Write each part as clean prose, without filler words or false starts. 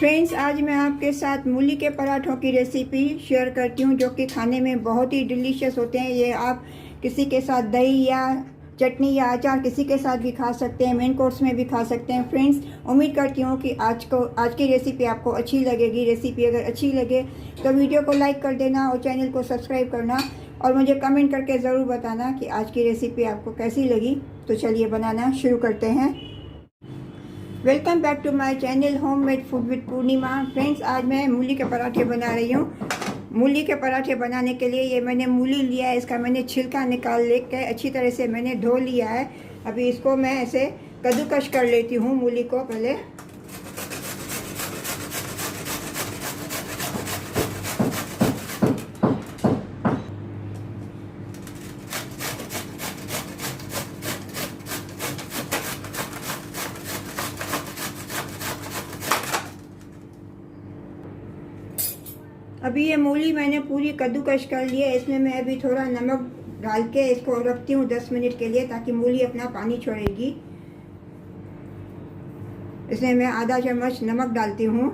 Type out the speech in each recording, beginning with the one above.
Friends, आज मैं आपके साथ मूली के पराठों की रेसिपी शेयर करती हूँ जो कि खाने में बहुत ही डिलीशियस होते हैं। ये आप किसी के साथ दही या चटनी या अचार किसी के साथ भी खा सकते हैं, मेन कोर्स में भी खा सकते हैं। फ्रेंड्स, उम्मीद करती हूँ कि आज की रेसिपी आपको अच्छी लगेगी। रेसिपी अगर अच्छी लगे तो वीडियो को लाइक कर देना और चैनल को सब्सक्राइब करना और मुझे कमेंट करके ज़रूर बताना कि आज की रेसिपी आपको कैसी लगी। तो चलिए बनाना शुरू करते हैं। Welcome back to my channel homemade food with Purnima. Friends, आज मैं मूली के पराठे बना रही हूँ। मूली के पराठे बनाने के लिए ये मैंने मूली लिया है, इसका मैंने छिलका निकाल लेकर अच्छी तरह से मैंने धो लिया है। अभी इसको मैं ऐसे कद्दूकस कर लेती हूँ मूली को पहले। अभी ये मूली मैंने पूरी कद्दूकस कर ली है। इसमें मैं अभी थोड़ा नमक डाल के इसको रखती हूँ 10 मिनट के लिए, ताकि मूली अपना पानी छोड़ेगी। इसमें मैं आधा चम्मच नमक डालती हूँ।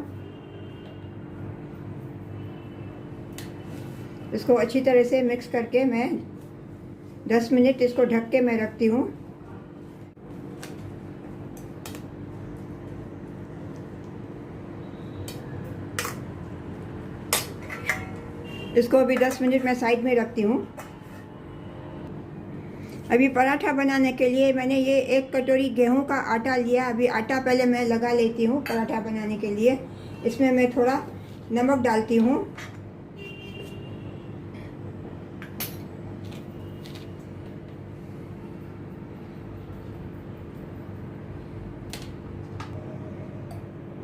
इसको अच्छी तरह से मिक्स करके मैं 10 मिनट इसको ढक के मैं रखती हूँ। इसको अभी 10 मिनट मैं साइड में रखती हूँ। अभी पराठा बनाने के लिए मैंने ये 1 कटोरी गेहूं का आटा लिया। अभी आटा पहले मैं लगा लेती हूँ पराठा बनाने के लिए। इसमें मैं थोड़ा नमक डालती हूँ।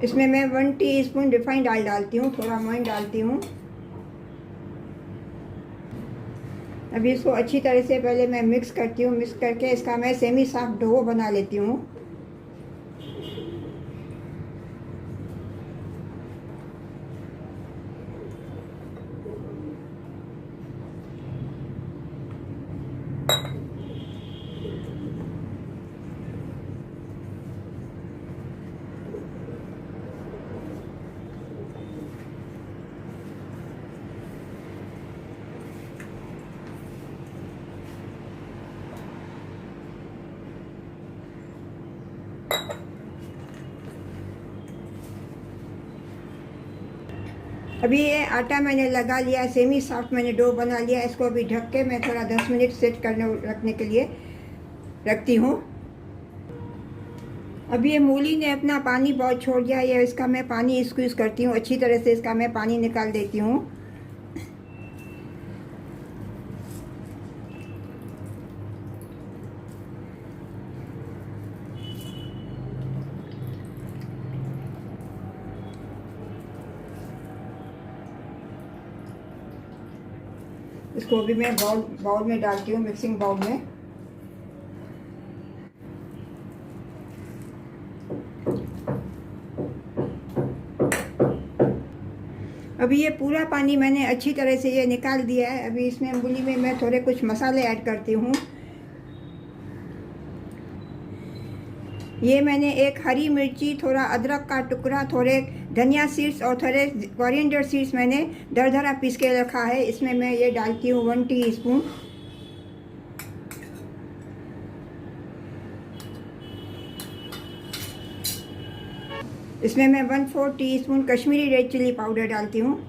इसमें मैं 1 टीस्पून रिफाइंड ऑयल डालती हूँ, थोड़ा मोइन डालती हूँ। अभी इसको अच्छी तरह से पहले मैं मिक्स करती हूँ। मिक्स करके इसका मैं सेमी सॉफ्ट डो बना लेती हूँ। अभी ये आटा मैंने लगा लिया, सेमी सॉफ्ट मैंने डो बना लिया। इसको अभी ढक के मैं थोड़ा 10 मिनट सेट करने रखने के लिए रखती हूँ। अभी ये मूली ने अपना पानी बहुत छोड़ दिया है। इसका मैं पानी स्क्वीज़ करती हूँ, अच्छी तरह से इसका मैं पानी निकाल देती हूँ। इसको अभी मैं बाउल में डालती हूँ, मिक्सिंग बाउल में। अभी ये पूरा पानी मैंने अच्छी तरह से ये निकाल दिया है। अभी इसमें मूली में मैं थोड़े कुछ मसाले ऐड करती हूँ। ये मैंने 1 हरी मिर्ची, थोड़ा अदरक का टुकड़ा, थोड़े धनिया सीड्स और थोड़े कोरिएंडर सीड्स मैंने दरदरा पीस के रखा है। इसमें मैं ये डालती हूँ 1 टीस्पून। इसमें मैं 1/4 teaspoon Kashmiri red chilli powder डालती हूँ।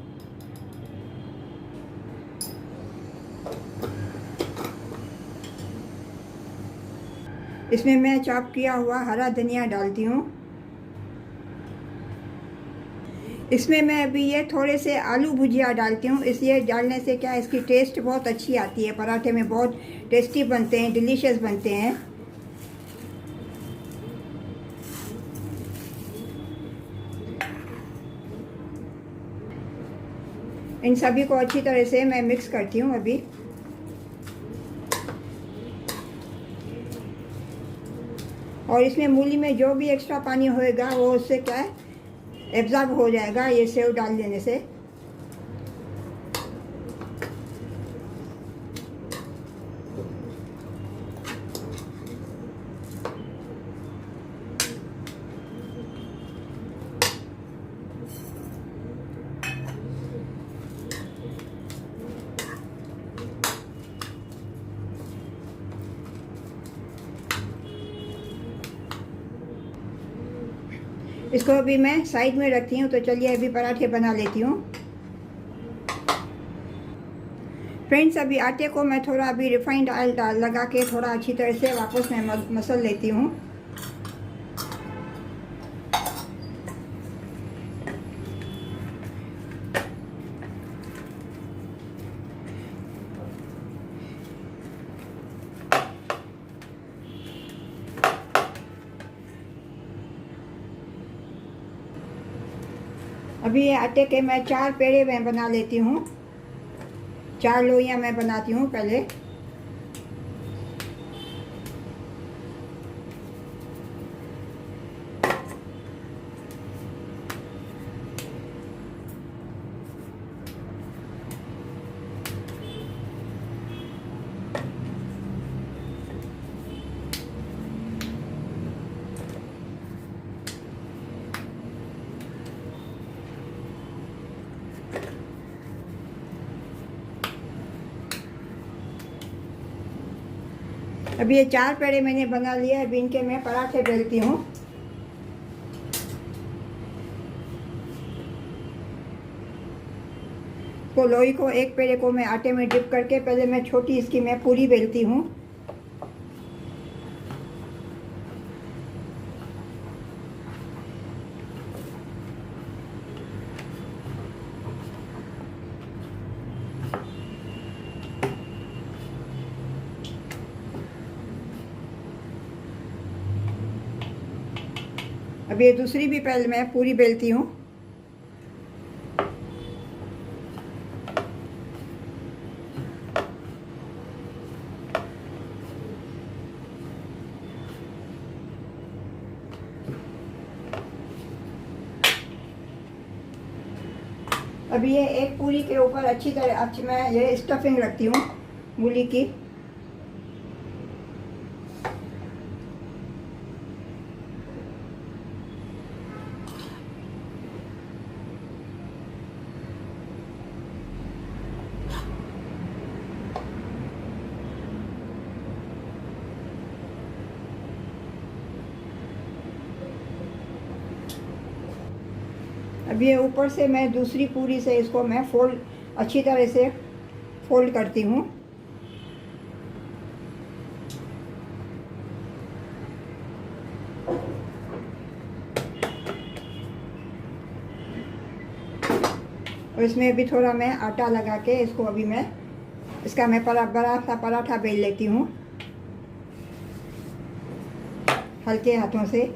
इसमें मैं चॉप किया हुआ हरा धनिया डालती हूँ। इसमें मैं अभी ये थोड़े से आलू भुजिया डालती हूँ। इसलिए डालने से क्या, इसकी टेस्ट बहुत अच्छी आती है। पराठे में बहुत टेस्टी बनते हैं, डिलीशियस बनते हैं। इन सभी को अच्छी तरह से मैं मिक्स करती हूँ अभी। और इसमें मूली में जो भी एक्स्ट्रा पानी होएगा वो उससे क्या है, एब्जॉर्ब हो जाएगा ये सेव डाल देने से। इसको अभी मैं साइड में रखती हूँ। तो चलिए अभी पराठे बना लेती हूँ। फ्रेंड्स, अभी आटे को मैं थोड़ा अभी रिफाइंड ऑयल लगा के थोड़ा अच्छी तरह से वापस मैं मसल लेती हूँ। अभी ये आटे के मैं 4 पेड़े मैं बना लेती हूँ। 4 लोइयाँ मैं बनाती हूँ पहले। अभी ये 4 पेड़े मैंने बना लिए। अभी इनके मैं पराठे बेलती हूँ। तो लोई को एक पेड़े को मैं आटे में डिप करके पहले मैं छोटी इसकी मैं पूरी बेलती हूँ। अब ये दूसरी भी पहले मैं पूरी बेलती हूँ। अब ये एक पूरी के ऊपर अच्छी तरह मैं ये स्टफिंग रखती हूँ मूली की। अब ये ऊपर से मैं दूसरी पूरी से इसको मैं अच्छी तरह से फोल्ड करती हूँ। और इसमें भी थोड़ा मैं आटा लगा के इसको अभी मैं इसका मैं बड़ा सा पराठा बेल लेती हूँ हल्के हाथों से।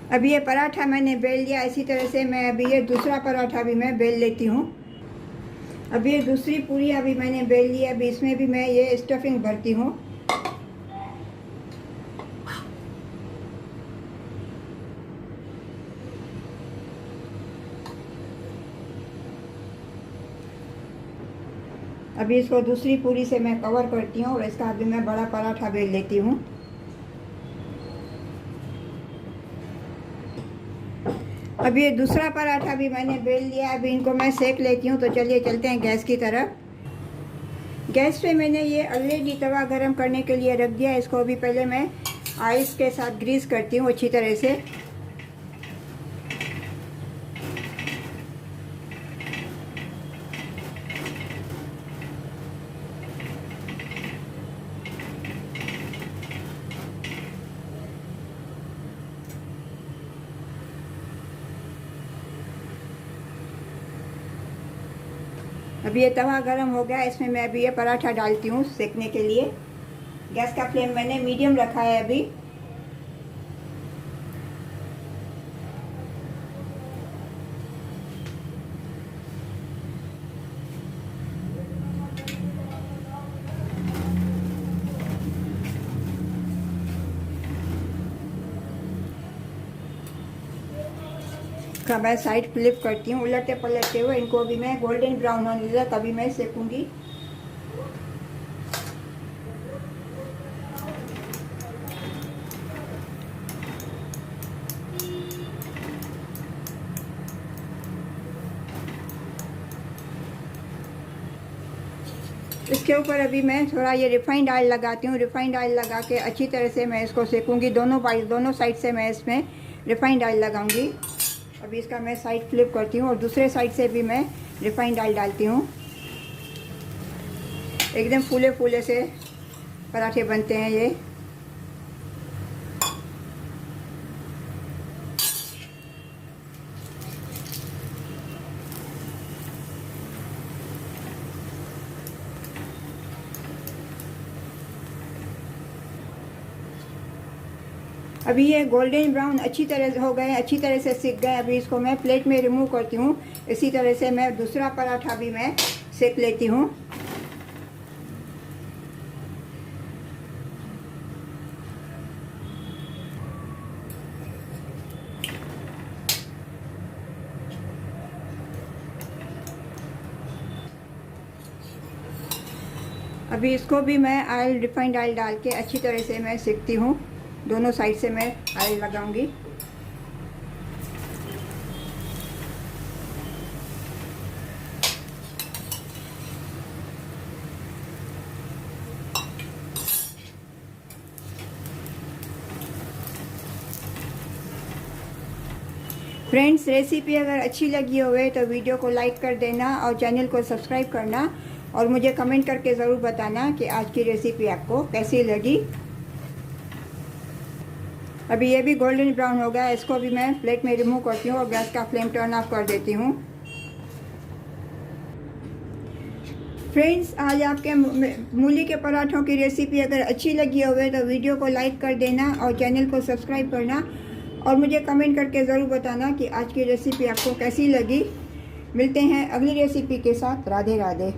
अभी ये पराठा मैंने बेल लिया। इसी तरह से मैं अभी ये दूसरा पराठा भी मैं बेल लेती हूँ। अभी ये दूसरी पूरी अभी मैंने बेल ली। अभी इसमें भी मैं ये स्टफिंग भरती हूँ। अभी इसको दूसरी पूरी से मैं कवर करती हूँ और इसका अभी मैं बड़ा पराठा बेल लेती हूँ। अभी ये दूसरा पराठा भी मैंने बेल लिया। अभी इनको मैं सेक लेती हूँ। तो चलिए चलते हैं गैस की तरफ। गैस पे मैंने ये ऑलरेडी तवा गरम करने के लिए रख दिया। इसको अभी पहले मैं आइस के साथ ग्रीस करती हूँ अच्छी तरह से। अभी ये तवा गरम हो गया। इसमें मैं अभी ये पराठा डालती हूँ सेकने के लिए। गैस का फ्लेम मैंने मीडियम रखा है अभी। का मैं साइड फ्लिप करती हूँ उलटते पलटते हुए। इनको अभी मैं गोल्डन ब्राउन होने तक अभी मैं सेकूंगी। इसके ऊपर अभी मैं थोड़ा ये रिफाइंड ऑयल लगाती हूँ। रिफाइंड ऑयल लगा के अच्छी तरह से मैं इसको सेकूँगी। दोनों साइड से मैं इसमें रिफाइंड ऑयल लगाऊंगी। अभी इसका मैं साइड फ्लिप करती हूँ और दूसरे साइड से भी मैं रिफाइंड ऑयल डालती हूँ। एकदम फूले फूले से पराठे बनते हैं ये। अभी ये गोल्डन ब्राउन अच्छी तरह हो गए, अच्छी तरह से सिक गए। अभी इसको मैं प्लेट में रिमूव करती हूँ। इसी तरह से मैं दूसरा पराठा भी मैं सेक लेती हूँ। अभी इसको भी मैं ऑयल, रिफाइंड ऑयल डाल के अच्छी तरह से मैं सेकती हूँ। दोनों साइड से मैं ऑयल लगाऊंगी। फ्रेंड्स, रेसिपी अगर अच्छी लगी होवे तो वीडियो को लाइक कर देना और चैनल को सब्सक्राइब करना और मुझे कमेंट करके ज़रूर बताना कि आज की रेसिपी आपको कैसी लगी। अभी ये भी गोल्डन ब्राउन हो गया। इसको भी मैं प्लेट में रिमूव करती हूँ और गैस का फ्लेम टर्न ऑफ कर देती हूँ। फ्रेंड्स, आज आपके मूली के पराठों की रेसिपी अगर अच्छी लगी होवे तो वीडियो को लाइक कर देना और चैनल को सब्सक्राइब करना और मुझे कमेंट करके ज़रूर बताना कि आज की रेसिपी आपको कैसी लगी। मिलते हैं अगली रेसिपी के साथ। राधे राधे।